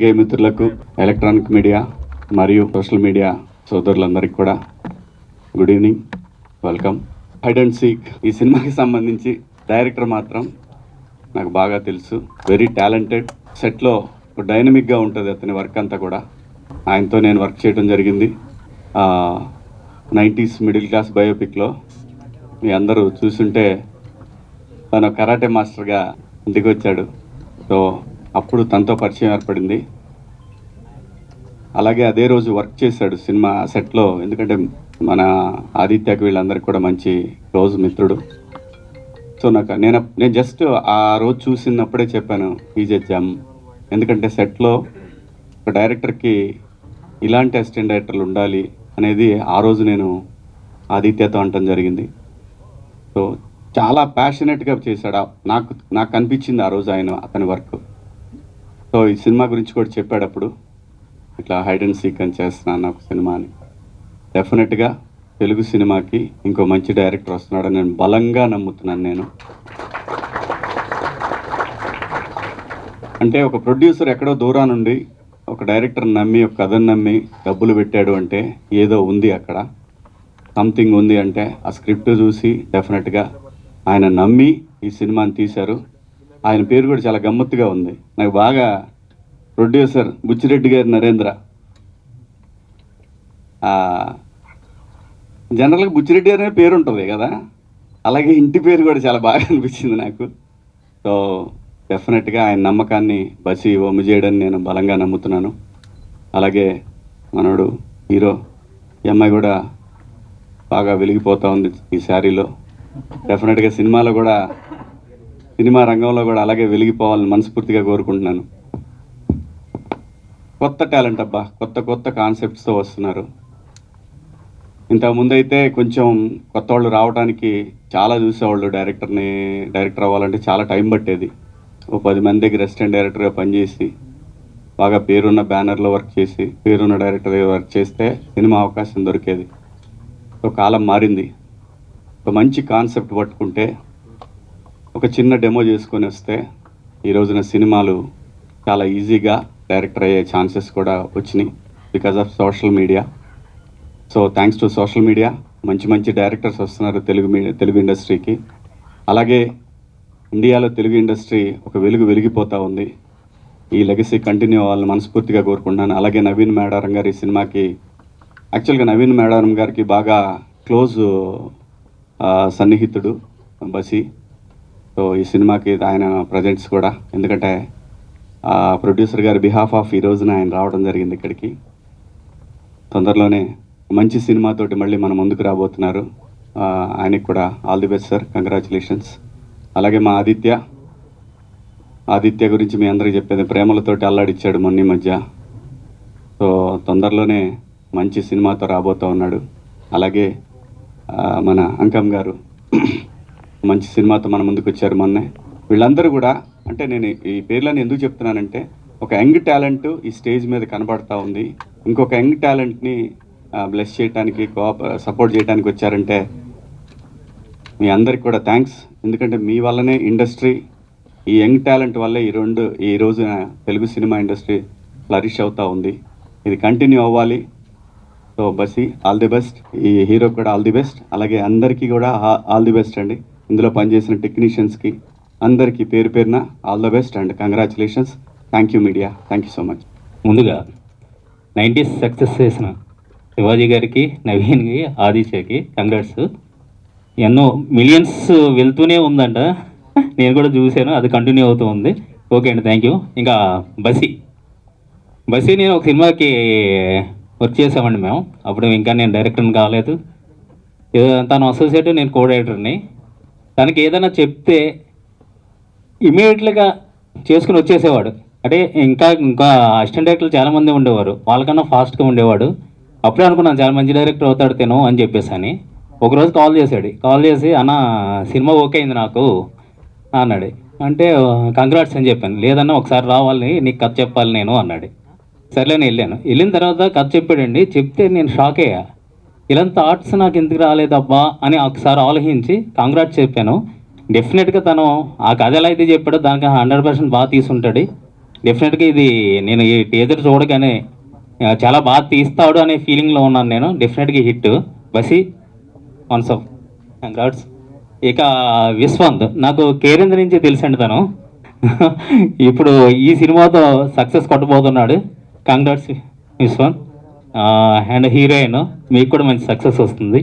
పాత్రికేయ మిత్రులకు, electronic media మరియు సోషల్ మీడియా సోదరులందరికీ కూడా good evening, welcome. Hide and seek ఈ సినిమాకి సంబంధించి డైరెక్టర్ మాత్రం నాకు బాగా తెలుసు. Very talented. సెట్లో డైనమిక్గా ఉంటుంది అతని వర్క్ అంతా కూడా. ఆయనతో నేను వర్క్ చేయడం జరిగింది 90s మిడిల్ క్లాస్ బయోపిక్లో. మీ అందరూ చూసుంటే తను కరాటే మాస్టర్గా ఇంటికి వచ్చాడు. సో అప్పుడు తనతో పరిచయం ఏర్పడింది. అలాగే అదే రోజు వర్క్ చేశాడు సినిమా సెట్లో. ఎందుకంటే మన ఆదిత్యకి వీళ్ళందరికీ కూడా మంచి క్లోజ్ మిత్రుడు. సో నేను జస్ట్ ఆ రోజు చూసినప్పుడే చెప్పాను ఈజ్ ఎ జమ్. ఎందుకంటే సెట్లో ఒక డైరెక్టర్కి ఇలాంటి అసిస్టెంట్ డైరెక్టర్లు ఉండాలి అనేది ఆ రోజు నేను ఆదిత్యతో అనటం జరిగింది. సో చాలా ప్యాషనెట్గా చేశాడు. నాకు అనిపించింది ఆ రోజు అతని వర్క్. సో ఈ సినిమా గురించి కూడా చెప్పాడు అప్పుడు, ఇట్లా హైడ్ అండ్ సీక్ అని చేస్తున్నాను ఒక సినిమా అని. డెఫినెట్గా తెలుగు సినిమాకి ఇంకో మంచి డైరెక్టర్ వస్తున్నాడని నేను బలంగా నమ్ముతున్నాను. నేను అంటే ఒక ప్రొడ్యూసర్ ఎక్కడో దూరం నుండి ఒక డైరెక్టర్ నమ్మి, ఒక కథను నమ్మి డబ్బులు పెట్టాడు అంటే ఏదో ఉంది అక్కడ, సంథింగ్ ఉంది. అంటే ఆ స్క్రిప్ట్ చూసి డెఫినెట్గా ఆయన నమ్మి ఈ సినిమాని తీశారు. ఆయన పేరు కూడా చాలా గమ్మత్తుగా ఉంది. నాకు బాగా ప్రొడ్యూసర్ బుచ్చిరెడ్డి గారి నరేంద్ర. జనరల్గా బుచ్చిరెడ్డి అనే పేరు ఉంటుంది కదా, అలాగే ఇంటి పేరు కూడా చాలా బాగా అనిపించింది నాకు. సో డెఫినెట్గా ఆయన నమ్మకాన్ని బసి వమ్ము చేయడని నేను బలంగా నమ్ముతున్నాను. అలాగే మనోడు హీరో, ఈ అమ్మాయి కూడా బాగా వెలిగిపోతూ ఉంది ఈ శారీలో. డెఫినెట్గా సినిమా రంగంలో కూడా అలాగే వెలిగిపోవాలని మనస్ఫూర్తిగా కోరుకుంటున్నాను. కొత్త టాలెంట్ అబ్బా, కొత్త కాన్సెప్ట్స్తో వస్తున్నారు. ఇంతకుముందు అయితే కొంచెం కొత్త వాళ్ళు రావడానికి చాలా చూసేవాళ్ళు. డైరెక్టర్ అవ్వాలంటే చాలా టైం పట్టేది. 10 మంది దగ్గర అసిస్టెంట్ డైరెక్టర్గా పనిచేసి బాగా పేరున్న బ్యానర్లో వర్క్ చేసి పేరున్న డైరెక్టర్గా వర్క్ చేస్తే సినిమా అవకాశం దొరికేది. సో కాలం మారింది. ఒక మంచి కాన్సెప్ట్ పట్టుకుంటే, ఒక చిన్న డెమో చేసుకొని వస్తే ఈ రోజున సినిమాలు చాలా ఈజీగా డైరెక్టర్ అయ్యే ఛాన్సెస్ కూడా వచ్చినాయి because of social media. So thanks to social media మంచి డైరెక్టర్స్ వస్తున్నారు తెలుగు ఇండస్ట్రీకి. అలాగే ఇండియాలో తెలుగు ఇండస్ట్రీ ఒక వెలిగిపోతూ ఉంది. ఈ లెగసీ కంటిన్యూ అవ్వాలని మనస్ఫూర్తిగా కోరుకుంటున్నాను. అలాగే నవీన్ మేడారం గారి సినిమాకి, యాక్చువల్గా నవీన్ మేడారం గారికి బాగా క్లోజ్ సన్నిహితుడు బసి. సో ఈ సినిమాకి ఆయన ప్రజెంట్స్ కూడా, ఎందుకంటే ప్రొడ్యూసర్ గారి బిహాఫ్ ఆఫ్ ఈ రోజున ఆయన రావడం జరిగింది ఇక్కడికి. తొందరలోనే మంచి సినిమాతోటి మళ్ళీ మన ముందుకు రాబోతున్నారు. ఆయనకి కూడా all the best sir, congratulations. అలాగే మా ఆదిత్య గురించి మీ అందరికీ చెప్పేది, ప్రేమలతోటి అల్లాడిచ్చాడు మొన్న మధ్య. సో తొందరలోనే మంచి సినిమాతో రాబోతూ ఉన్నాడు. అలాగే మన అంకమ్ గారు మంచి సినిమాతో మన ముందుకు వచ్చారు మొన్నే. వీళ్ళందరూ కూడా, అంటే నేను ఈ పేర్లను ఎందుకు చెప్తున్నానంటే, ఒక యంగ్ టాలెంట్ ఈ స్టేజ్ మీద కనబడతా ఉంది. ఇంకొక యంగ్ టాలెంట్ని బ్లెస్ చేయడానికి, సపోర్ట్ చేయడానికి వచ్చారంటే మీ అందరికి కూడా థ్యాంక్స్. ఎందుకంటే మీ వల్లనే ఇండస్ట్రీ, ఈ యంగ్ టాలెంట్ వల్లే ఈ రోజున తెలుగు సినిమా ఇండస్ట్రీ ఫ్లరిష్ అవుతూ ఉంది. ఇది కంటిన్యూ అవ్వాలి. So Basi all the best. ఈ హీరో కూడా ఆల్ ది బెస్ట్. అలాగే అందరికీ కూడా ఆల్ ది బెస్ట్ అండి. ఇందులో పనిచేసిన టెక్నీషియన్స్కి అందరికీ పేరున all the best and congratulations. Thank you media, thank you so much. ముందుగా 90s సక్సెస్ చేసిన శివాజీ గారికి, నవీన్కి, ఆదిత్యకి కంగ్రాట్స్. ఎన్నో మిలియన్స్ వెళ్తూనే ఉందంట, నేను కూడా చూశాను, అది కంటిన్యూ అవుతూ ఉంది. ఓకే అండి, థ్యాంక్ యూ. ఇంకా బసి నేను ఒక సినిమాకి వర్క్ చేసామండి మేము. అప్పుడు ఇంకా నేను డైరెక్టర్ని కాలేదు. తను అసోసియేట్, నేను కో డైరెక్టర్ని. తనకి ఏదైనా చెప్తే ఇమీడియట్గా చేసుకుని వచ్చేసేవాడు. అంటే ఇంకా అసిస్టెంట్ డైరెక్టర్లు చాలామంది ఉండేవారు, వాళ్ళకన్నా ఫాస్ట్గా ఉండేవాడు. అప్పుడే అనుకున్నాను చాలా మంచి డైరెక్టర్ అవుతాడు తిను అని చెప్పేసి అని. ఒకరోజు కాల్ చేసి అన్న సినిమా ఓకే అయింది నాకు అన్నాడు. అంటే కంగ్రాట్స్ అని చెప్పాను. లేదన్నా ఒకసారి రావాలి, నీకు కథ చెప్పాలి నేను అన్నాడు. సర్లే నేను వెళ్ళిన తర్వాత కథ చెప్పాడండి. చెప్తే నేను షాక్ అయ్యా. ఇలాంటి థాట్స్ నాకు ఎందుకు రాలేదబ్బా అని ఒకసారి ఆలోచించి కంగ్రాట్స్ చెప్పాను. డెఫినెట్గా తను ఆ కథ ఎలా అయితే చెప్పాడో దానికి 100% బాగా తీసుంటాడు. డెఫినెట్గా ఇది నేను ఈ టీజర్ చూడగానే చాలా బాగా తీస్తాడు అనే ఫీలింగ్లో ఉన్నాను నేను. డెఫినెట్గా హిట్ బసి వన్స్ ఆఫ్ కంగ్రాట్స్. ఇక విశ్వంత్ నాకు కేరేంద్ర నుంచి తెలుసండి తను. ఇప్పుడు ఈ సినిమాతో సక్సెస్ కొట్టబోతున్నాడు. కంగ్రాట్స్ విశ్వంత్. అండ్ హీరోయిన్ మీకు కూడా మంచి సక్సెస్ వస్తుంది.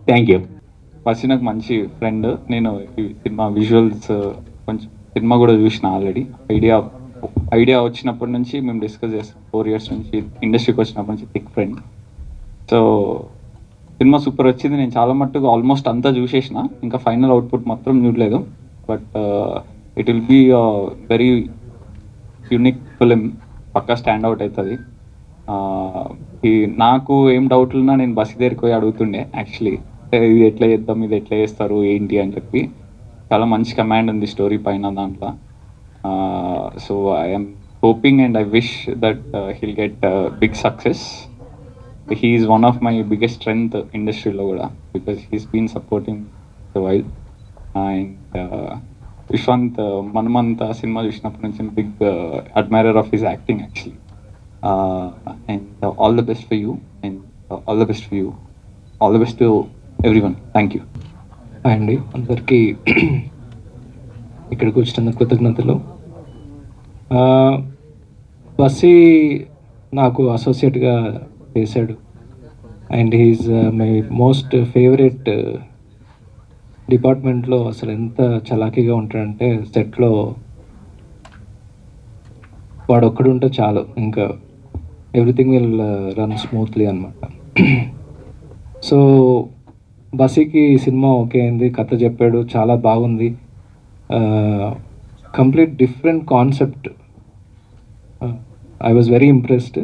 Thank you. ఫస్ట్ నాకు మంచి ఫ్రెండ్. నేను ఈ సినిమా విజువల్స్ కొంచెం సినిమా కూడా చూసిన ఆల్రెడీ. ఐడియా వచ్చినప్పటి నుంచి మేము డిస్కస్ చేస్తాం. 4 years నుంచి ఇండస్ట్రీకి వచ్చినప్పటి నుంచి thick friend. So cinema super వచ్చింది. నేను చాలా మట్టుకు ఆల్మోస్ట్ అంతా చూసేసిన, ఇంకా ఫైనల్ అవుట్పుట్ మాత్రం చూడలేదు. But it will be very unique film. పక్కా స్టాండ్ అవుట్ అవుతుంది. నాకు ఏం డౌట్లు ఉన్నా నేను బస్ దగ్గరికి పోయి అడుగుతుండే యాక్చువల్లీ, ఇది ఎట్లా చేద్దాం, ఇది ఎట్లా చేస్తారు ఏంటి అని చెప్పి. చాలా మంచి కమాండ్ ఉంది స్టోరీ పైన దాంట్లో. So I'm hoping and I wish that he'll get big success. He is one of my biggest strength ఇండస్ట్రీలో కూడా, because he's been supporting the while. And Vishwant మనమంతా సినిమా చూసినప్పటి నుంచి big admirer of his acting actually. And all the best for you, and all the best for you, all the best to everyone. Thank you. అండి అందరికీ ఇక్కడికి వచ్చిన కృతజ్ఞతలు. బస్సీ నాకు అసోసియేట్గా చేశాడు. And he's my most favourite. డిపార్ట్మెంట్లో అసలు ఎంత చలాకీగా ఉంటాడంటే సెట్లో వాడు ఒక్కడు ఉంటే చాలు, ఇంకా ఎవ్రీథింగ్ విల్ రన్ స్మూత్లీ అనమాట. సో బస్సీకి సినిమా ఓకే అయింది, కథ చెప్పాడు, చాలా బాగుంది. Complete different concept. I was very impressed.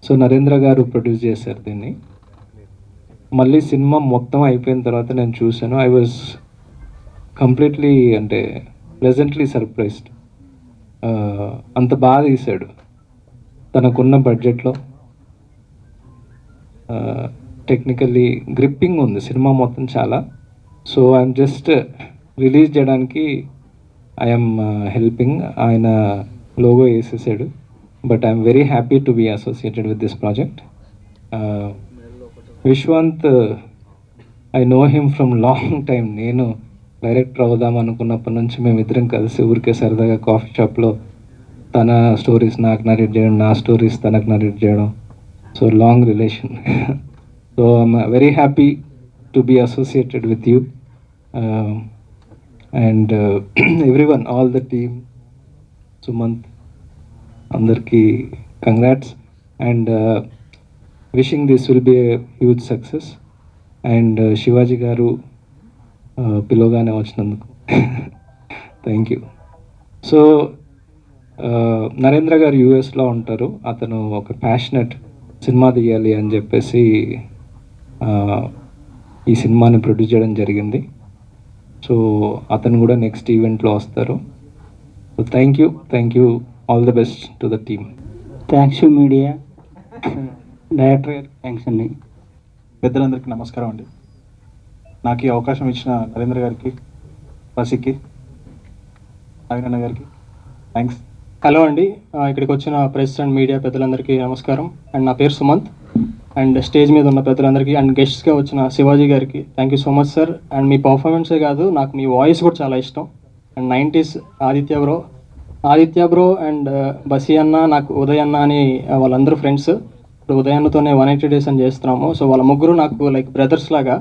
So Narendra గారు ప్రొడ్యూస్ చేశారు దీన్ని. మళ్ళీ సినిమా మొత్తం అయిపోయిన తర్వాత నేను చూశాను. ఐ వాజ్ కంప్లీట్లీ అంటే ప్లెజెంట్లీ సర్ప్రైజ్డ్. అంత బాగా తీశాడు తనకున్న బడ్జెట్లో. టెక్నికల్లీ గ్రిప్పింగ్ ఉంది సినిమా మొత్తం చాలా. సో ఐఎమ్ జస్ట్ రిలీజ్ చేయడానికి ఐఎమ్ హెల్పింగ్. ఆయన లోగో వేసేసాడు. But I'm very happy to be associated with this project. Vishwant, I know him from long time. నేను డైరెక్టర్ అవుదాం అనుకున్నప్పటి నుంచి మేమిద్దరం కలిసి ఊరికే సరదాగా కాఫీ షాప్లో తన స్టోరీస్ నాకు నరేట్ చేయడం, నా స్టోరీస్ తనకు నరేట్ చేయడం. So long relation. So I'm very happy to be associated with you and everyone, all the team, Sumanth, అందరికీ congrats. And wishing this will be a huge success. And Shivaji garu పిలవగానే వచ్చినందుకు thank you. So Narendra గారు యూఎస్లో ఉంటారు. అతను ఒక passionate cinema తీయాలి అని చెప్పేసి ఈ సినిమాని ప్రొడ్యూస్ చేయడం జరిగింది. సో అతను కూడా నెక్స్ట్ ఈవెంట్లో వస్తారు. So thank you, all the best to the team. Thanks to media, director గారు థ్యాంక్స్ అండి. పెద్దలందరికీ నమస్కారం అండి. నాకు ఈ అవకాశం ఇచ్చిన నరేంద్ర గారికి, బసికి, అవినన్న గారికి థ్యాంక్స్. హలో అండి, ఇక్కడికి వచ్చిన ప్రెస్ అండ్ మీడియా పెద్దలందరికీ నమస్కారం. అండ్ నా పేరు సుమంత్. అండ్ స్టేజ్ మీద ఉన్న పెద్దలందరికీ అండ్ గెస్ట్స్గా వచ్చిన శివాజీ గారికి thank you so much sir. And మీ పర్ఫార్మెన్సే కాదు, నాకు మీ వాయిస్ కూడా చాలా ఇష్టం. And 90s Aditya bro and Basi అన్న, నాకు ఉదయ్ అన్న అని వాళ్ళందరూ ఫ్రెండ్స్. ఇప్పుడు ఉదయ్ అన్నతోనే 180 days అని చేస్తున్నాము. సో వాళ్ళ ముగ్గురు నాకు లైక్ బ్రదర్స్ లాగా.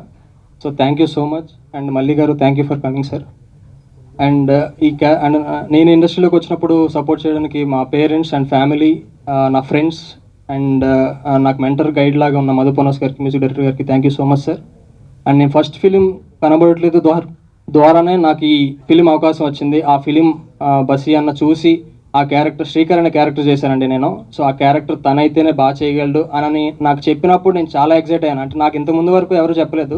So thank you so much. And Malli garu thank you for coming sir. And and నేను ఇండస్ట్రీలోకి వచ్చినప్పుడు సపోర్ట్ చేయడానికి మా పేరెంట్స్ అండ్ ఫ్యామిలీ, నా ఫ్రెండ్స్ అండ్ నాకు మెంటర్ గైడ్ లాగా ఉన్న మధుపోనస్ గారికి, మ్యూజిక్ డైరెక్టర్ గారికి thank you so much sir. And నేను ఫస్ట్ ఫిలిం కనబడట్లేదు ద్వారానే నాకు ఈ ఫిలిం అవకాశం వచ్చింది. ఆ ఫిలిం బసీ అన్న చూసి ఆ క్యారెక్టర్ శ్రీకర్ అనే క్యారెక్టర్ చేశానండి నేను. సో ఆ క్యారెక్టర్ తనైతేనే బాగా చేయగలడు అని నాకు చెప్పినప్పుడు నేను చాలా ఎక్సైట్ అయ్యాను. అంటే నాకు ఇంత ముందు వరకు ఎవరు చెప్పలేదు,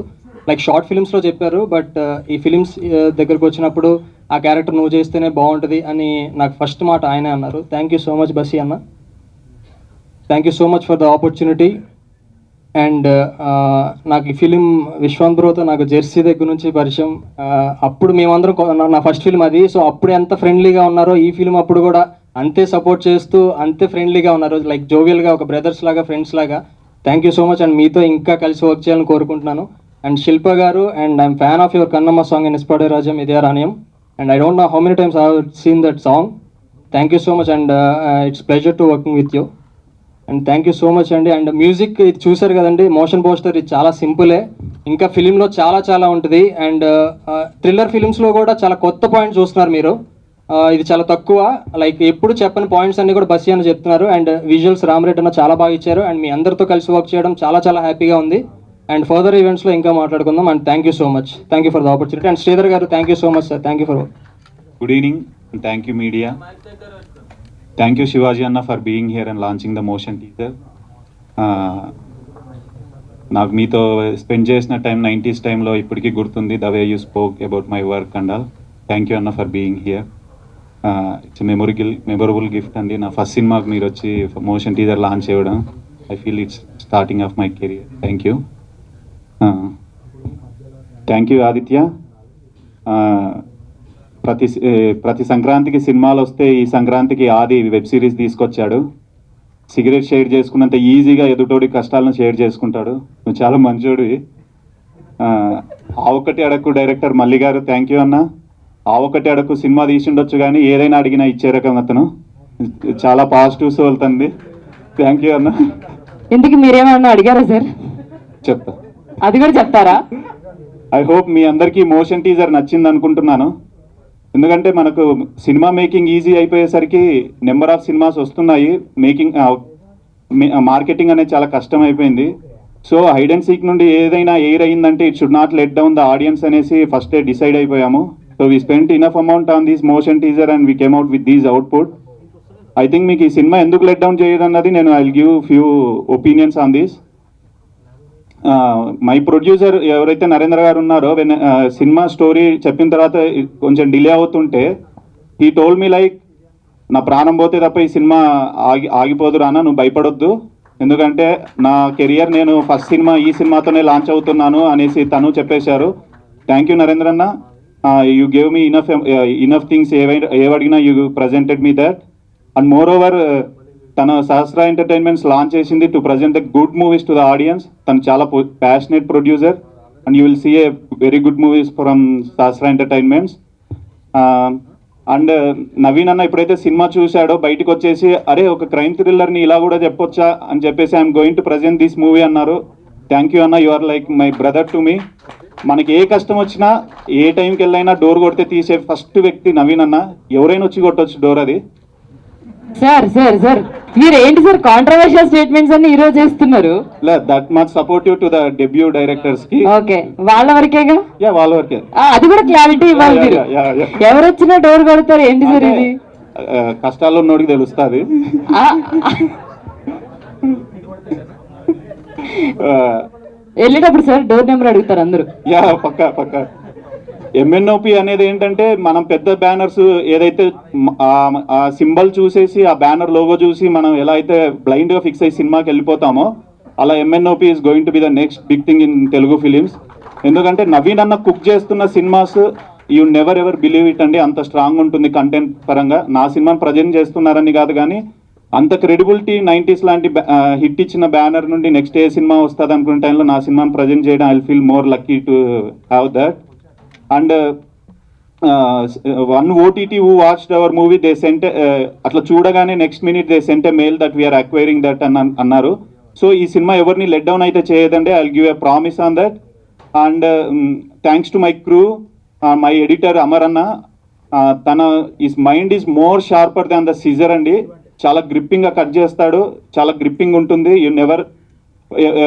లైక్ షార్ట్ ఫిలిమ్స్లో చెప్పారు. బట్ ఈ ఫిలిమ్స్ దగ్గరకు వచ్చినప్పుడు ఆ క్యారెక్టర్ నువ్వు చేస్తేనే బాగుంటుంది అని నాకు ఫస్ట్ మాట ఆయనే అన్నారు. థ్యాంక్ యూ సో మచ్ బసీ అన్న. Thank you so much for the opportunity. And నాకు ఈ ఫిలిం విశ్వంత్ బ్రోతో నాకు జెర్సీ దగ్గర నుంచి పరిచయం. అప్పుడు మేమందరం నా ఫస్ట్ ఫిలిం అది. సో అప్పుడు ఎంత ఫ్రెండ్లీగా ఉన్నారో ఈ ఫిలిం అప్పుడు కూడా అంతే సపోర్ట్ చేస్తూ అంతే ఫ్రెండ్లీగా ఉన్నారు, లైక్ జోవియల్గా, ఒక బ్రదర్స్ లాగా, ఫ్రెండ్స్ లాగా. Thank you so much. And మీతో ఇంకా కలిసి వర్క్ చేయాలని కోరుకుంటున్నాను. And Shilpa garu, and I'm fan of your Kannamma song in Ispade Rajavum Idhaya Raniyum. And I don't know how many times I have seen that song. Thank you so much and it's pleasure to working with you. And thank you so much అండి. And music ఇది చూసారు కదండి, motion poster, ఇది చాలా సింపులే, ఇంకా ఫిలింలో చాలా ఉంటుంది. అండ్ థ్రిల్లర్ ఫిలిమ్స్లో కూడా చాలా కొత్త పాయింట్స్ చూస్తున్నారు మీరు. ఇది చాలా తక్కువ, లైక్ ఎప్పుడు చెప్పని పాయింట్స్ అన్ని కూడా బస్సీ అని చెప్తున్నారు. అండ్ విజువల్స్ రామరెడ్డి అన్న చాలా బాగా ఇచ్చారు. అండ్ మీ అందరితో కలిసి వర్క్ చేయడం చాలా హ్యాపీగా ఉంది. అండ్ ఫర్దర్ ఈవెంట్స్లో ఇంకా మాట్లాడుకుందాం. And thank you so much. Thank you for the opportunity. And Sridhar garu, thank you so much sir. Thank you for Good evening and thank you media. Thank you Shivaji Anna for being here and launching the motion teaser. నాకు మీతో spend చేసిన time 90s టైంలో ఇప్పటికీ గుర్తుంది. The way you spoke about my work and all. Thank you అన్న for being here. It's memorable gift అండి. నా first సినిమాకి మీరు వచ్చి మోషన్ టీజర్ లాంచ్ చేయడం, I feel it's starting of my career. Thank you. Thank you Aditya. ప్రతి సంక్రాంతికి సినిమాలు వస్తే ఈ సంక్రాంతికి ఆది వెబ్ సిరీస్ తీసుకొచ్చాడు. సిగరెట్ షేర్ చేసుకున్నంత ఈజీగా ఎదుటోడి కష్టాలను షేర్ చేసుకుంటాడు. నువ్వు చాలా మంచోడివి. ఆ ఒక్కటి అడక్కు director Malli garu, thank you అన్న. ఆ ఒక్కటి అడక్కు సినిమా తీసిండొచ్చు కానీ ఏదైనా అడిగినా ఇచ్చే రకం అతను. చాలా పాజిటివ్ సోల్ తంది. థ్యాంక్ యూ అన్న. ఇందుకు మీరేమన్నా అడిగారా సార్? చెప్తా, అది కూడా చెప్తారా? ఐ హోప్ మీ అందరికీ మోషన్ టీజర్ నచ్చింది అనుకుంటున్నాను. ఎందుకంటే మనకు సినిమా మేకింగ్ ఈజీ అయిపోయేసరికి నెంబర్ ఆఫ్ సినిమాస్ వస్తున్నాయి. మార్కెటింగ్ అనేది చాలా కష్టం అయిపోయింది. సో హైడ్ అండ్ సీక్ నుండి ఏదైనా ఎయిర్ అయిందంటే it should not let down the audience అనేసి ఫస్టే డిసైడ్ అయిపోయాము. So we spent enough amount on this motion teaser and we came out with these output. I think మీకు ఈ cinema ఎందుకు let down చేయదన్నది నేను I will give few opinions on this. My producer ఎవరైతే నరేంద్ర గారు ఉన్నారో, cinema story చెప్పిన తర్వాత కొంచెం డిలే అవుతుంటే ఈ టోల్ మీ లైక్, నా ప్రాణం పోతే తప్ప ఈ సినిమా ఆగిపోదు రానా, నువ్వు భయపడొద్దు, ఎందుకంటే నా కెరియర్ నేను ఫస్ట్ సినిమా ఈ సినిమాతోనే లాంచ్ అవుతున్నాను అనేసి తను చెప్పేశారు. థ్యాంక్ యూ నరేంద్ర అన్న. You gave me enough things, ఏవడిగినా you presented me that. And more తన సహస్ర ఎంటర్టైన్మెంట్స్ లాంచ్ చేసింది to present the good movies to the audience. తను చాలా passionate producer and you will see a very good movies from Sahasra Entertainments. And Naveen అన్న ఎప్పుడైతే cinema చూశాడో బయటకు వచ్చేసి, అరే ఒక క్రైమ్ థ్రిల్లర్ని ఇలా కూడా చెప్పొచ్చా అని చెప్పేసి I'm going to present this movie అన్నారు. థ్యాంక్ యూ అన్న. You are like my brother to me. మనకి ఏ కష్టం వచ్చినా ఏ టైంకి వెళ్ళైనా డోర్ కొడితే తీసే ఫస్ట్ వ్యక్తి నవీన్ అన్న. ఎవరైనా వచ్చి కొట్టొచ్చు డోర్. అది సార్ సార్ సార్ మీరు ఏంటి సార్ కాంట్రవర్షియల్ స్టేట్మెంట్స్ అన్ని ఈరోజు చేస్తున్నారు? That much supportive to the debut directors కి. ఓకే, వాళ్ళ వరకేగా? యా, వాళ్ళ వరకే. అది కూడా క్లారిటీ ఇవ్వాలి మీరు. ఎవరు వచ్చినా డోర్ కొడతారు ఏంటి సార్ ఇది? కష్టాల్లో ఉన్నోడికి తెలుస్తుంది. వెళ్ళేటప్పుడు సార్ డోర్ నెంబర్ అడుగుతారు అందరూ. యా, పక్కా. ఎంఎన్ఓపి అనేది ఏంటంటే మనం పెద్ద బ్యానర్స్ ఏదైతే ఆ సింబల్ చూసేసి ఆ బ్యానర్ లోగో చూసి మనం ఎలా అయితే బ్లైండ్గా ఫిక్స్ అయ్యి సినిమాకి వెళ్ళిపోతామో, అలా MNOP is going to be the next big thing in Telugu films. ఎందుకంటే నవీన్ అన్న కుక్ చేస్తున్న cinemas you never ever believe it అండి. అంత స్ట్రాంగ్ ఉంటుంది కంటెంట్ పరంగా. నా సినిమాని ప్రజెంట్ చేస్తున్నారని కాదు కానీ అంత క్రెడిబిలిటీ 90s లాంటి హిట్ ఇచ్చిన బ్యానర్ నుండి నెక్స్ట్ ఏ సినిమా వస్తుంది అనుకునే టైంలో నా సినిమాని ప్రజెంట్ చేయడం I feel more lucky to have that. And one OTT who watched our movie they sent, అట్లా చూడగానే next minute they sent a mail that we're acquiring that అని అన్నారు. సో ఈ సినిమా ఎవరిని లెట్ డౌన్ అయితే చేయదండి. I will give a promise on that. And thanks to my crew, my editor Amar అన్న. తన mind is more sharper than the scissor అండి. చాలా గ్రిప్పింగ్గా కట్ చేస్తాడు, చాలా గ్రిప్పింగ్ ఉంటుంది. You never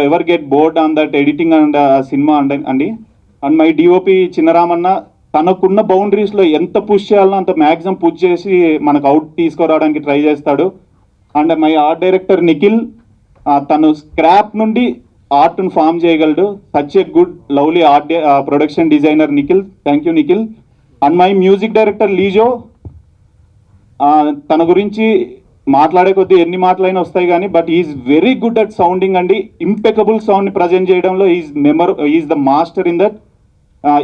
ever get bored on that editing and సినిమా అండి. అండ్ మై డిఓపి చిన్నరామన్న, తనకున్న బౌండరీస్లో ఎంత పుష్ చేయాలనో అంత మ్యాక్సిమం పుష్ చేసి మనకు అవుట్ తీసుకురావడానికి ట్రై చేస్తాడు. And my art director Nikhil, తను స్క్రాప్ నుండి ఆర్ట్ను ఫామ్ చేయగలడు. Such a good lovely art production designer Nikhil. Thank you Nikhil. And my music director Lijo, తన గురించి మాట్లాడే కొద్దీ ఎన్ని మాటలైనా వస్తాయి కానీ but is very good at sounding అండి. ఇంపెకబుల్ సౌండ్ని ప్రజెంట్ చేయడంలో is the master in that.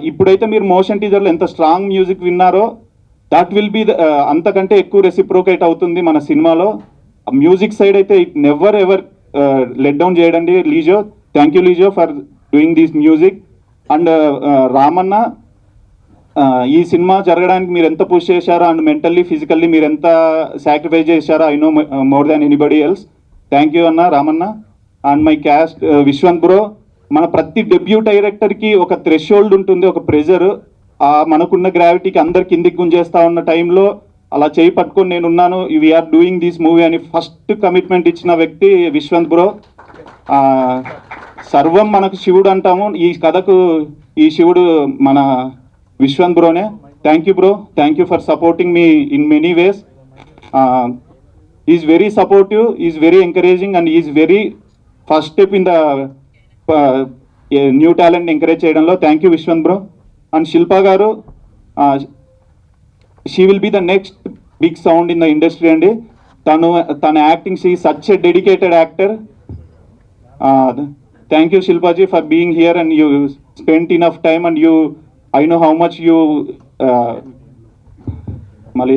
ఇప్పుడైతే మీరు మోషన్ టీజర్లో ఎంత స్ట్రాంగ్ మ్యూజిక్ విన్నారో దట్ విల్ బి అంతకంటే ఎక్కువ రెసిప్రోకేట్ అవుతుంది మన సినిమాలో. మ్యూజిక్ సైడ్ అయితే it never ever let down చేయడండి Lijo. Thank you Lijo for doing this music. And Ramanna, ఈ సినిమా జరగడానికి మీరు ఎంత పుష్ చేశారో అండ్ మెంటల్లీ ఫిజికల్లీ మీరు ఎంత సాక్రిఫైస్ చేశారో I know more than anybody else. Thank you అన్న Ramanna. And my cast Vishwant bro. మన ప్రతి డెబ్యూ డైరెక్టర్కి ఒక థ్రెషోల్డ్ ఉంటుంది, ఒక ప్రెజర్. మనకున్న గ్రావిటీకి అందరు కిందికి గుంజేస్తా ఉన్న టైంలో అలా చేయి పట్టుకొని నేనున్నాను, వీఆర్ డూయింగ్ దిస్ మూవీ అని ఫస్ట్ కమిట్మెంట్ ఇచ్చిన వ్యక్తి విశ్వంత్ బ్రో. సర్వం మనకు శివుడు అంటాము, ఈ కథకు ఈ శివుడు మన విశ్వంత్ బ్రోనే. Thank you bro, thank you for supporting me in many ways. Is very supportive, is very encouraging and is very first step in the new talent encourage చేయడంలో. Thank you Vishwant bro. And Shilpa garu, she will be the next big sound in the industry అండి. తన acting, she such a dedicated actor. Thank you Shilpaji for being here and you spent enough time and you I know how much you మళ్ళీ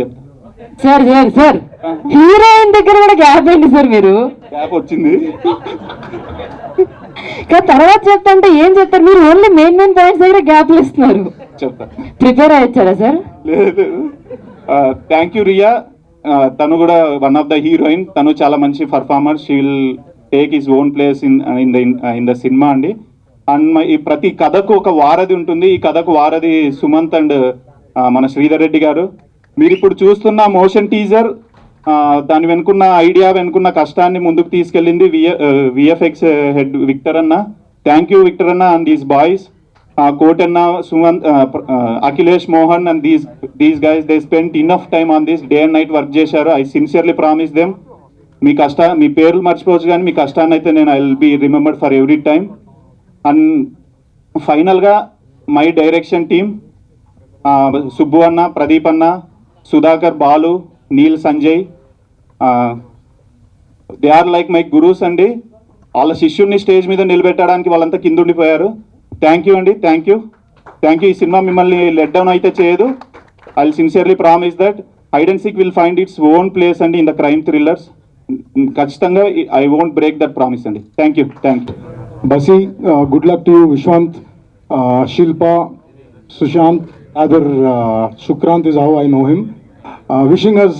sir sir sir heroine దగ్గర కూడా gap ఏంటి sir? మీరు gap వచ్చింది తర్వాత చెప్తా అంటే ఏం చెప్తారు మీరు? ఓన్లీ మెయిన్ పాయింట్స్ దగ్గర గ్యాప్లు ఇస్తున్నారు. చెప్తా. ప్రిపేర్ అయ్యారా సార్? లేదు. Thank you Riya. తను కూడా వన్ ఆఫ్ ద హీరోయిన్. తను చాలా మంచి performer. She will take his own place in the cinema అండి. అండ్ ఈ ప్రతి కథకు ఒక వారధి ఉంటుంది. ఈ కథకు వారధి సుమంత్ అండ్ మన శ్రీధర్ రెడ్డి గారు. మీరు ఇప్పుడు చూస్తున్న మోషన్ టీజర్, దాని వెనుకున్న ఐడియా, వెనుకున్న కష్టాన్ని ముందుకు తీసుకెళ్ళింది విఎఫ్ఎక్స్ హెడ్ విక్టర్ అన్న. థ్యాంక్ యూ విక్టర్ అన్న and these boys, Kotanna, Sumanth, Akhilesh, Mohan and these guys, they spend enough time on this. Day and night work చేశారు. I sincerely promise them. మీ పేర్లు మర్చిపోవచ్చు కానీ మీ కష్టాన్ని అయితే నేను I will be remembered for every time. And ఫైనల్గా మై డైరెక్షన్ టీమ్, సుబ్బు అన్న, ప్రదీప్ అన్న, Sudhakar, Balu, Neel, Sanjay, they are like my gurus అండి. వాళ్ళ శిష్యుడిని స్టేజ్ మీద నిలబెట్టడానికి వాళ్ళంతా కింద ఉండిపోయారు. థ్యాంక్ యూ అండి, థ్యాంక్ యూ, థ్యాంక్ యూ. ఈ సినిమా మిమ్మల్ని లెట్ డౌన్ అయితే చేయదు. I will sincerely promise that hide and seek will find its own place అండి ఇన్ ద క్రైమ్ థ్రిల్లర్స్. ఖచ్చితంగా I won't break that promise అండి. Thank you, thank you. Basi, good luck to you, Vishwant, Shilpa, Sushant, other Sukrant is how I know him. Wishing us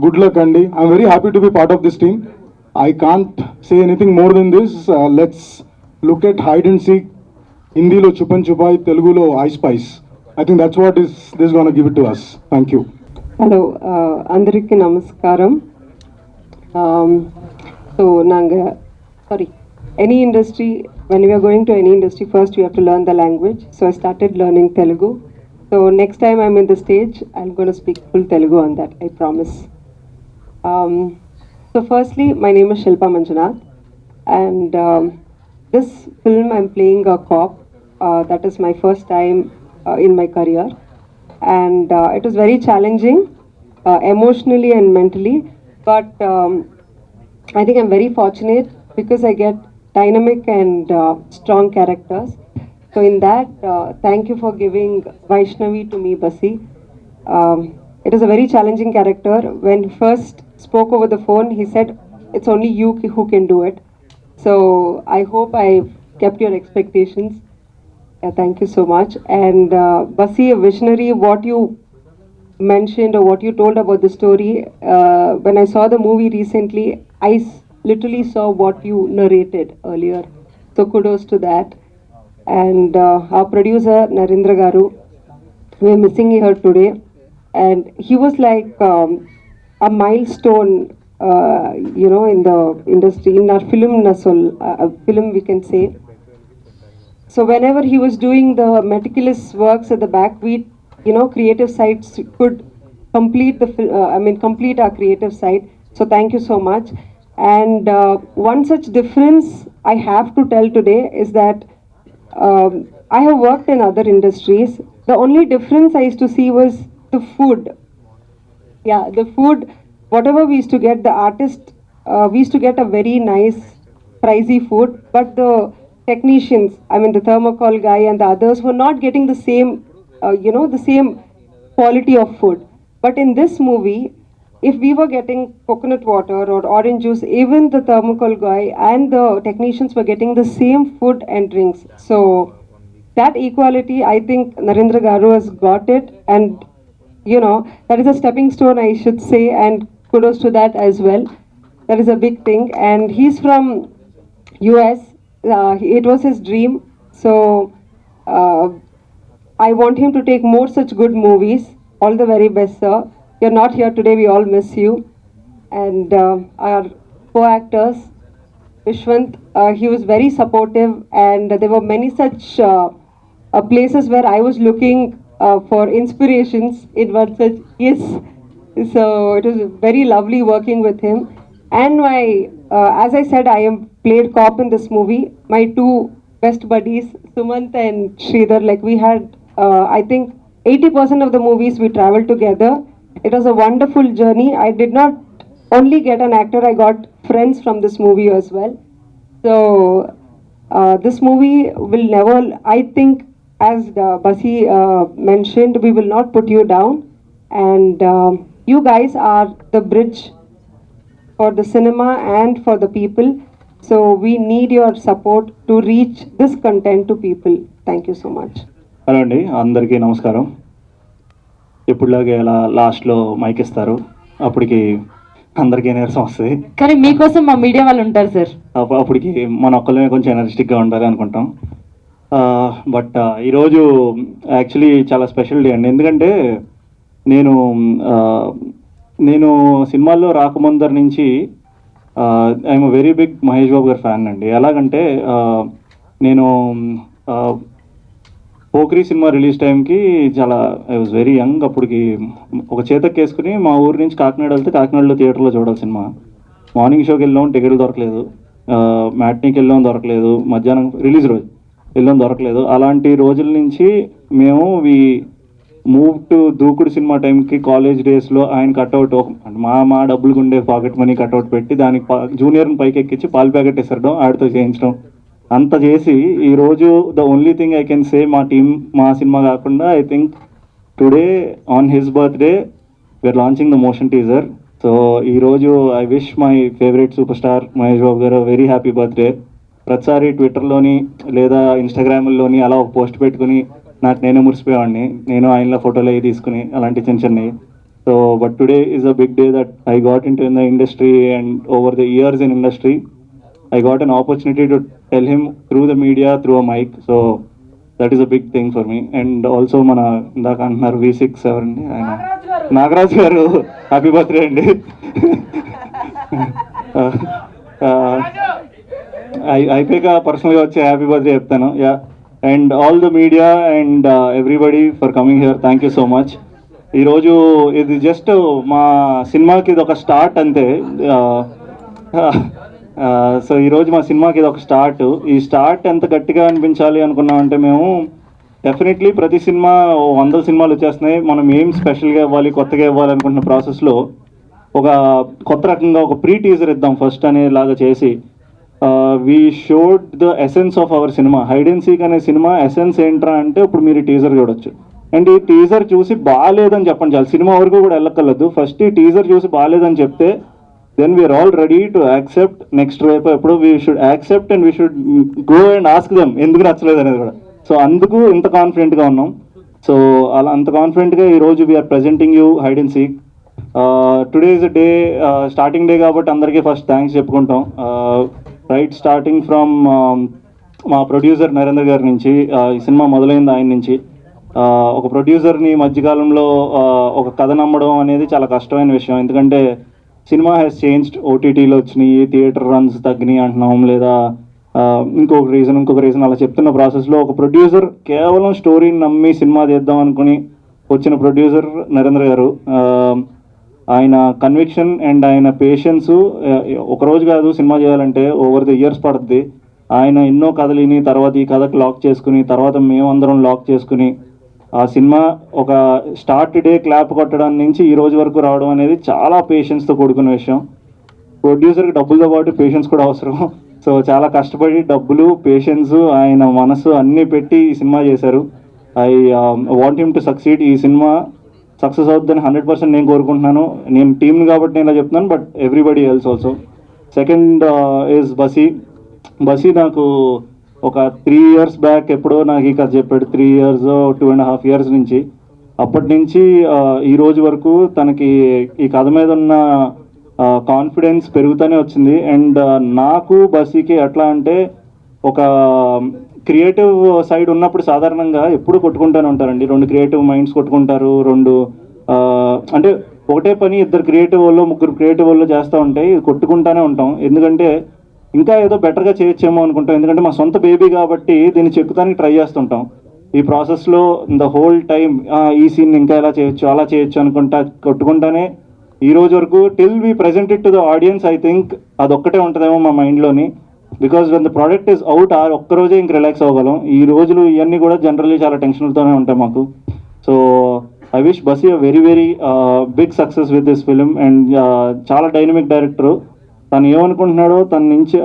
good luck, Andy. I'm very happy to be part of this team. I can't say anything more than this. Let's look at hide and seek. Hindi lo chupan chupai, Telugu lo I spice. I think that's what this is going to give it to us. Thank you. Hello అందరికీ నమస్కారం. So any industry, when we are going to any industry, first we have to learn the language. So I started learning Telugu. So next time I'm in the stage, I'm going to speak full Telugu on that, I promise. So firstly, my name is Shilpa Manjunath, and this film I'm playing a cop. That is my first time in my career, and it was very challenging emotionally and mentally, but I think I'm very fortunate because I get dynamic and strong characters. So in that, thank you for giving Vaishnavi to me, Basi. It is a very challenging character. When he first spoke over the phone, he said, it's only you who can do it. So I hope I've kept your expectations. Thank you so much. And Basi, a visionary, what you mentioned or what you told about the story, when I saw the movie recently, I literally saw what you narrated earlier. So kudos to that. And our producer Narendra Garu, we are missing her today, and he was like a milestone, in the industry, in our film film we can say. So whenever he was doing the meticulous works at the back, we, creative sides could complete complete our creative side. So thank you so much. And one such difference I have to tell today is that I have worked in other industries. The only difference I used to see was the food. Yeah, the food, whatever we used to get, the artist, we used to get a very nice, pricey food, but the technicians, the thermocol guy and the others were not getting the same, the same quality of food. But in this movie, if we were getting coconut water or orange juice, even the thermocol guy and the technicians were getting the same food and drinks. So that equality, I think Narendra Garu has got it, and that is a stepping stone, I should say, and kudos to that as well. That is a big thing, and he's from US. It was his dream, so I want him to take more such good movies. All the very best, sir. You're not here today, we all miss you. And our co-actors, Vishwant, he was very supportive, and there were many such places where I was looking for inspirations in one such, yes. So it was very lovely working with him. And my, as I said, I am played cop in this movie. My two best buddies, Sumant and Sridhar, like we had, I think 80% of the movies we traveled together. It was a wonderful journey. I did not only get an actor, I got friends from this movie as well. So this movie will never, I think, as Basi mentioned, we will not put you down. And you guys are the bridge for the cinema and for the people. So we need your support to reach this content to people. Thank you so much. Hello అండి, అందరికీ నమస్కారం. ఎప్పుడులాగే అలా లాస్ట్లో mic ఇస్తారు, అప్పటికి అందరికీ నీరసం వస్తుంది. కానీ మీకోసం మా మీడియా వాళ్ళు ఉంటారు సార్. అప్పటికి మన ఒక్కళ్ళమే కొంచెం ఎనర్జెటిక్గా ఉండాలి అనుకుంటాం. బట్ ఈరోజు యాక్చువల్లీ చాలా స్పెషల్ డే అండి. ఎందుకంటే నేను సినిమాల్లో రాకముందర నుంచి I'm very big Mahesh Babu గారి ఫ్యాన్ అండి. ఎలాగంటే నేను పోక్రీ సినిమా రిలీజ్ టైంకి చాలా ఐ వాజ్ వెరీ యంగ్. అప్పటికి ఒక చేతకు వేసుకుని మా ఊరి నుంచి కాకినాడ వెళ్తే కాకినాడలో థియేటర్లో చూడాలి సినిమా. మార్నింగ్ షోకి వెళ్ళాం, టికెట్లు దొరకలేదు. మ్యాట్నీకి వెళ్ళాం, దొరకలేదు. మధ్యాహ్నం రిలీజ్ రోజు వెళ్ళాం, దొరకలేదు. అలాంటి రోజుల నుంచి మేము మూవ్ టు దూకుడు సినిమా టైంకి కాలేజ్ డేస్లో ఆయన కట్అవుట్ అంటే మా డబ్బులు ఉండే పాకెట్ మనీ కట్అవుట్ పెట్టి దానికి జూనియర్ని పైకి ఎక్కించి పాలు ప్యాకెట్ వేసడం, ఆడితో చేయించడం అంత చేసి ఈరోజు the only thing I can say మా సినిమా కాకుండా I think today on his birthday we're launching the motion teaser. So ఈరోజు I wish my favourite super star Mahesh Babu garu very happy birthday. ప్రతిసారి ట్విట్టర్లోని లేదా ఇన్స్టాగ్రామ్లోని అలా ఒక పోస్ట్ పెట్టుకుని నాకు నేనే మురిసిపోయేవాడిని, నేను ఆయనలో ఫోటోలు అవి తీసుకుని అలాంటి చిన్న చిన్నవి. So but today is a big day that I got in to in the industry and over the years in industry I got an opportunity to tell him through the media, through a mic. So that is a big thing for me. And also మన ఇందాక అంటున్నారు V6 ఎవరండి, ఆయన నాగరాజ్ గారు happy birthday అండి. అయిపోయాక పర్సనల్గా వచ్చి హ్యాపీ బర్త్డే చెప్తాను. Yeah, and all the media and everybody for coming here, thank you so much. ఈరోజు ఇది జస్ట్ మా సినిమాకి ఇది ఒక స్టార్ట్ అంతే. సో ఈరోజు మా సినిమాకి ఇది ఒక స్టార్ట్. ఈ స్టార్ట్ ఎంత గట్టిగా అనిపించాలి అనుకున్నామంటే మేము డెఫినెట్లీ ప్రతి సినిమా 100 సినిమాలు వచ్చేస్తున్నాయి. మనం ఏం స్పెషల్గా ఇవ్వాలి, కొత్తగా ఇవ్వాలి అనుకుంటున్న ప్రాసెస్లో ఒక కొత్త రకంగా ఒక ప్రీ టీజర్ ఇద్దాం ఫస్ట్ అనేలాగా చేసి we showed the essence of our cinema. Hide and seek అనే సినిమా ఎసెన్స్ ఏంట్రా అంటే ఇప్పుడు మీరు ఈ టీజర్ చూడొచ్చు. అండ్ ఈ టీజర్ చూసి బాగాలేదని చెప్పండి చాలు, సినిమా వరకు కూడా వెళ్ళక్కర్లేదు. ఫస్ట్ ఈ టీజర్ చూసి బాగాలేదని చెప్తే then we are all ready to accept next వైపు ఎప్పుడు we should accept and we should go and ask them ఎందుకు నచ్చలేదు అనేది కూడా. సో అందుకు ఇంత కాన్ఫిడెంట్గా ఉన్నాం. సో అలా అంత కాన్ఫిడెంట్గా ఈరోజు we're presenting you Hide and Seek. Today is a day, starting day కాబట్టి అందరికీ ఫస్ట్ థ్యాంక్స్ చెప్పుకుంటాం. రైట్ స్టార్టింగ్ ఫ్రమ్ మా ప్రొడ్యూసర్ నరేంద్ర గారి నుంచి, ఈ సినిమా మొదలైంది ఆయన నుంచి. ఒక ప్రొడ్యూసర్ని మధ్యకాలంలో ఒక కథ నమ్మడం అనేది చాలా కష్టమైన విషయం. ఎందుకంటే సినిమా హ్యాస్ చేంజ్డ్, ఓటీటీలో వచ్చినాయి, థియేటర్ రన్స్ తగ్గినాయి అంటున్నాం, లేదా ఇంకొక రీజన్ అలా చెప్తున్న ప్రాసెస్లో ఒక ప్రొడ్యూసర్ కేవలం స్టోరీని నమ్మి సినిమా తీద్దాం అనుకుని వచ్చిన ప్రొడ్యూసర్ నరేంద్ర గారు. ఆయన కన్విక్షన్ అండ్ ఆయన పేషెన్సు ఒకరోజు కాదు సినిమా చేయాలంటే ఓవర్ ద ఇయర్స్ పడుతుంది. ఆయన ఎన్నో కథలిని తర్వాత ఈ కథకు లాక్ చేసుకుని తర్వాత మేమందరం లాక్ చేసుకుని ఆ సినిమా ఒక స్టార్ట్ డే క్లాప్ కొట్టడం నుంచి ఈ రోజు వరకు రావడం అనేది చాలా పేషెన్స్తో కూడుకున్న విషయం. ప్రొడ్యూసర్కి డబ్బులతో పాటు పేషెన్స్ కూడా అవసరం. సో చాలా కష్టపడి డబ్బులు, పేషెన్స్, ఆయన మనసు అన్నీ పెట్టి ఈ సినిమా చేశారు. I want him to succeed. ఈ సినిమా సక్సెస్ అవుతుందని 100% నేను కోరుకుంటున్నాను. నేను టీంని కాబట్టి నేను ఇలా చెప్తున్నాను, but everybody else also. Second is Basi నాకు ఒక 3 years బ్యాక్ ఎప్పుడో నాకు ఈ కథ చెప్పాడు. 3 years 2.5 years నుంచి, అప్పటి నుంచి ఈ రోజు వరకు తనకి ఈ కథ మీద ఉన్న కాన్ఫిడెన్స్ పెరుగుతూనే వచ్చింది. అండ్ నాకు బసీకి ఎట్లా అంటే ఒక క్రియేటివ్ సైడ్ ఉన్నప్పుడు సాధారణంగా ఎప్పుడు కొట్టుకుంటూనే ఉంటారండి. 2 క్రియేటివ్ మైండ్స్ కొట్టుకుంటారు. అంటే ఒకటే పని 2 క్రియేటివ్ వాళ్ళు 3 క్రియేటివ్ వాళ్ళు చేస్తూ ఉంటాయి, కొట్టుకుంటూనే ఉంటాం. ఎందుకంటే ఇంకా ఏదో బెటర్గా చేయొచ్చేమో అనుకుంటాం. ఎందుకంటే మా సొంత బేబీ కాబట్టి దీన్ని చెక్కుతానికి ట్రై చేస్తుంటాం. ఈ ప్రాసెస్లో ద హోల్ టైం ఈ సీన్ ఇంకా ఎలా చేయొచ్చు అలా చేయొచ్చు అనుకుంటా కొట్టుకుంటానే ఈ రోజు వరకు till we presented to the audience. I think అదొక్కటే ఉంటుందేమో మా మైండ్లోని. Because when the product is out ఒక్కరోజే ఇంక రిలాక్స్ అవ్వగలం. ఈ రోజులు ఇవన్నీ కూడా జనరల్లీ చాలా టెన్షన్లతోనే ఉంటాయి మాకు. So I wish Basi a very very big success with this film. And చాలా డైనమిక్ డైరెక్టరు. తను ఏమనుకుంటున్నాడో తన నుంచి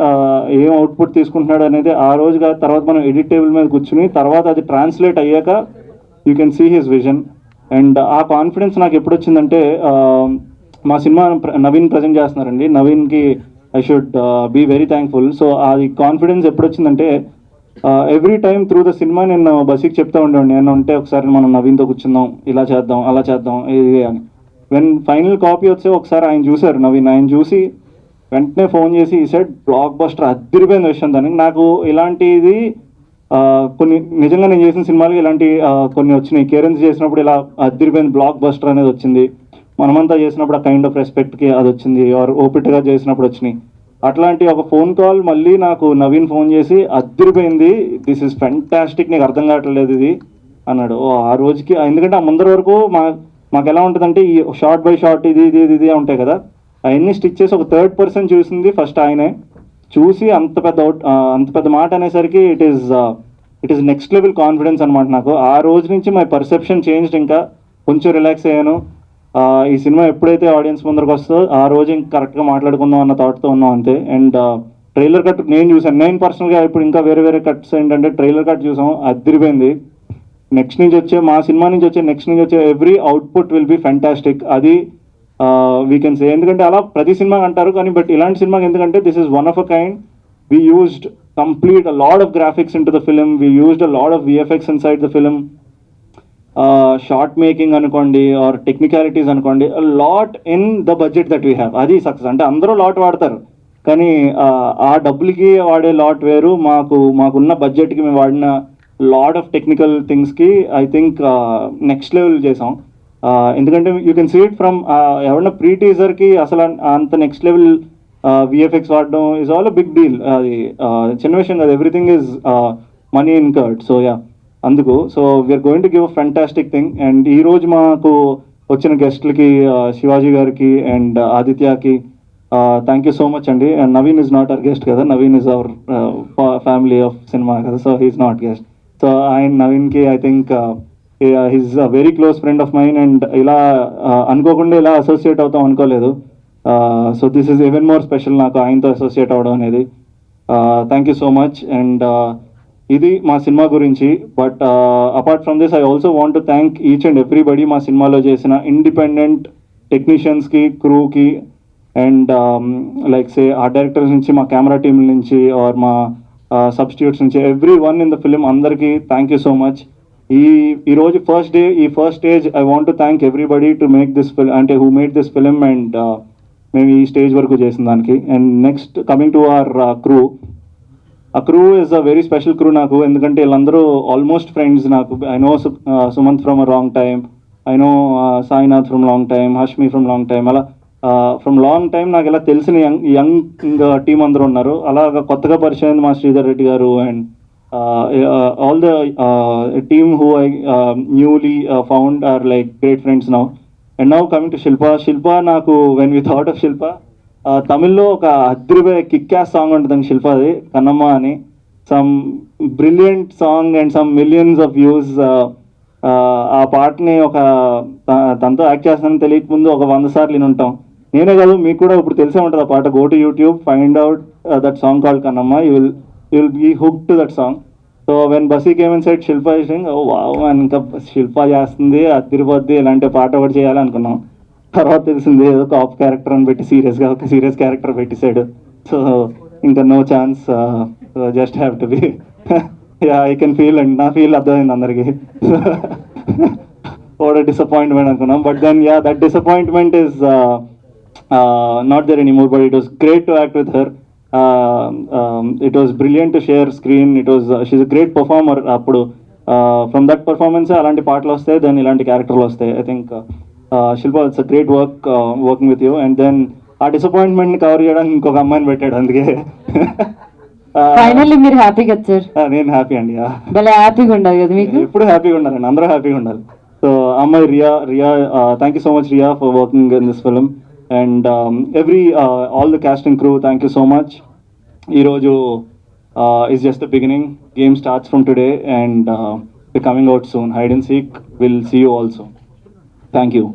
ఏం అవుట్పుట్ తీసుకుంటున్నాడు అనేది ఆ రోజుగా తర్వాత మనం ఎడిట్ టేబుల్ మీద కూర్చుని తర్వాత అది ట్రాన్స్లేట్ అయ్యాక you can see his vision. And ఆ కాన్ఫిడెన్స్ నాకు ఎప్పుడు వచ్చిందంటే మా సినిమా నవీన్ ప్రజెంట్ చేస్తున్నారండి. నవీన్కి I should be very thankful. So అది కాన్ఫిడెన్స్ ఎప్పుడు వచ్చిందంటే ఎవ్రీ టైమ్ త్రూ ద సినిమా నేను బసీకి చెప్తా ఉండేవాడిని. నేను ఉంటే ఒకసారి మనం నవీన్తో కూర్చుందాం, ఇలా చేద్దాం అలా చేద్దాం ఇది అని. వెన్ ఫైనల్ కాపీ వచ్చే ఒకసారి ఆయన చూశారు నవీన్. ఆయన చూసి వెంటనే ఫోన్ చేసి ఈ సెట్ బ్లాక్ బస్టర్ అదిరిపోయిన విషయం. దానికి నాకు ఇలాంటిది కొన్ని నిజంగా నేను చేసిన సినిమాలకి ఇలాంటి కొన్ని వచ్చినాయి. కేరెన్స్ చేసినప్పుడు ఇలా అదిరిపోయిన బ్లాక్ బస్టర్ అనేది వచ్చింది. మనమంతా చేసినప్పుడు ఆ కైండ్ ఆఫ్ రెస్పెక్ట్కి అది వచ్చింది. ఆర్ ఓపిట్గా చేసినప్పుడు వచ్చినాయి. అట్లాంటి ఒక ఫోన్ కాల్ మళ్ళీ నాకు నవీన్ ఫోన్ చేసి అదిరిపోయింది, దిస్ ఇస్ ఫెంటాస్టిక్, నీకు అర్థం కావట్లేదు ఇది అన్నాడు. ఆ రోజుకి ఎందుకంటే ఆ ముందర వరకు మాకు ఎలా ఉంటుందంటే ఈ షార్ట్ బై షార్ట్ ఇది ఇది ఇది ఉంటాయి కదా, అవన్నీ స్టిచ్ చేసి ఒక 3rd person చూసింది ఫస్ట్ ఆయనే. చూసి అంత పెద్ద మాట అనేసరికి it is next level confidence అనమాట నాకు. ఆ రోజు నుంచి మై పర్సెప్షన్ చేంజ్డ్. ఇంకా కొంచెం రిలాక్స్ అయ్యాను. ఈ సినిమా ఎప్పుడైతే ఆడియన్స్ ముందరకు వస్తుందో ఆ రోజు ఇంకా కరెక్ట్గా మాట్లాడుకుందాం అన్న థాట్తో ఉన్నాం అంతే. అండ్ ట్రైలర్ కట్ నేను చూసాను. నేను పర్సనల్గా ఇప్పుడు ఇంకా వేరే కట్స్ ఏంటంటే ట్రైలర్ కట్ చూసాం, అదిరిపోయింది. నెక్స్ట్ నుంచి వచ్చే మా సినిమా నుంచి వచ్చే every output will be fantastic. అది వీ కెన్ సే. ఎందుకంటే అలా ప్రతి సినిమా అంటారు కానీ బట్ ఇలాంటి సినిమాకి ఎందుకంటే this is one of a kind. We used complete a lot of graphics in to the film. We used a lot of VFX in side the film. Short making అనుకోండి are technicalities అనుకోండి, lot in the budget that we have. అది success. అంటే అందరూ lot వాడతారు కానీ ఆ డబ్బులకి వాడే లాట్ వేరు, మాకున్న బడ్జెట్కి మేము వాడిన లాట్ ఆఫ్ టెక్నికల్ థింగ్స్కి ఐ థింక్ నెక్స్ట్ లెవెల్ చేసాం. ఎందుకంటే you can see it from ఎవరన్నా ప్రీ టీజర్కి అసలు అంత నెక్స్ట్ లెవెల్ VFX వాడడం is all a big deal. అది చిన్న విషయం కాదు. Everything is money incurred. So yeah అందుకు so we're going to give a fantastic thing. And ఈరోజు మాకు వచ్చిన గెస్ట్లకి శివాజీ గారికి అండ్ ఆదిత్యకి థ్యాంక్ యూ సో మచ్ అండి. And Naveen is not our guest కదా, Naveen is our family of cinema కదా, so he's not guest. So నవీన్కి I think he's a very close friend of mine. And ఇలా అనుకోకుండా ఇలా అసోసియేట్ అవుతాం అనుకోలేదు. So this is even more special నాకు ఆయనతో అసోసియేట్ అవ్వడం అనేది. Thank you so much. And ఇది మా సినిమా గురించి. But apart from this I also want to thank each and everybody మా సినిమాలో చేసిన ఇండిపెండెంట్ టెక్నీషియన్స్కి, క్రూకి అండ్ లైక్ సే ఆ డైరెక్టర్స్ నుంచి, మా కెమెరా టీమ్ నుంచి ఆర్ మా సబ్స్టిట్యూట్స్ నుంచి every one in the film అందరికీ థ్యాంక్ యూ సో మచ్. ఈరోజు ఈ first stage I want to thank everybody to make this film, అంటే who made this film and మేము ఈ స్టేజ్ వరకు చేసిన దానికి. And next coming to our crew. ఆ crew is a very special crew నాకు. ఎందుకంటే వీళ్ళందరూ ఆల్మోస్ట్ ఫ్రెండ్స్ నాకు. I no Sumanth from a long time, I know Sainath from long time, Hashmi from long time. అలా ఫ్రమ్ లాంగ్ టైమ్ నాకు ఇలా తెలిసిన young team అందరూ ఉన్నారు. అలాగా కొత్తగా పరిచయం మా Sridhar Reddy garu and all the team who I newly found are like great friends now. And now coming to Shilpa నాకు when we thought of Shilpa, తమిళ్లో ఒక అద్రిపోయే కిక్యాస్ సాంగ్ ఉంటుందండి శిల్పది, కన్నమ్మ అని. Some brilliant song and some millions of views. ఆ పాటని తనతో యాక్ట్ చేస్తానని తెలియకముందు ఒక 100 సార్లు నేను ఉంటాం. నేనే కాదు మీకు కూడా ఇప్పుడు తెలిసే ఉంటుంది ఆ పాట. Go to YouTube, find out that song called Kannamma, you will be hook to that song. So when Basi came and set Shilpa sing, oh wow ఇంకా శిల్ప చేస్తుంది అదిరిపోద్ది ఇలాంటి పాట ఒకటి చేయాలనుకున్నాం. తర్వాత తెలిసింది ఏదో కాప్ క్యారెక్టర్ అని పెట్టి సీరియస్గా ఒక సీరియస్ క్యారెక్టర్ పెట్టేశాడు. సో ఇంకా no chance, just have to be yeah I can feel and నా ఫీల్ అర్థమైంది అందరికీ. వాట్ అ డిసప్పాయింట్మెంట్ అనుకున్నాం. But then yeah that disappointment is not there anymore, but it was great to act with her. It was brilliant to share screen. It was she's a great performer. Appudu from that performance alanti paatlu vastayi, then ilanti characterlu vastayi. I think Shilpa, it's a great work working with you. And then ఆ disappointment ని cover చేయడానికి ఇంకొక అమ్మాయిని పెట్టాడు. అందుకే finally మీరు happy కదా sir? నేను హ్యాపీ అండి. భలే హ్యాపీగా ఉండాలి కదా మీకు? ఎప్పుడు హ్యాపీగా ఉండాలండి, అందరూ హ్యాపీగా ఉండాలి. సో అమ్మాయి Riya thank you so much Riya for working in this film. And all the cast and crew, thank you so much. Iroju is just the beginning. Game starts from today and we're coming out soon. Hide and Seek will see you also. Thank you.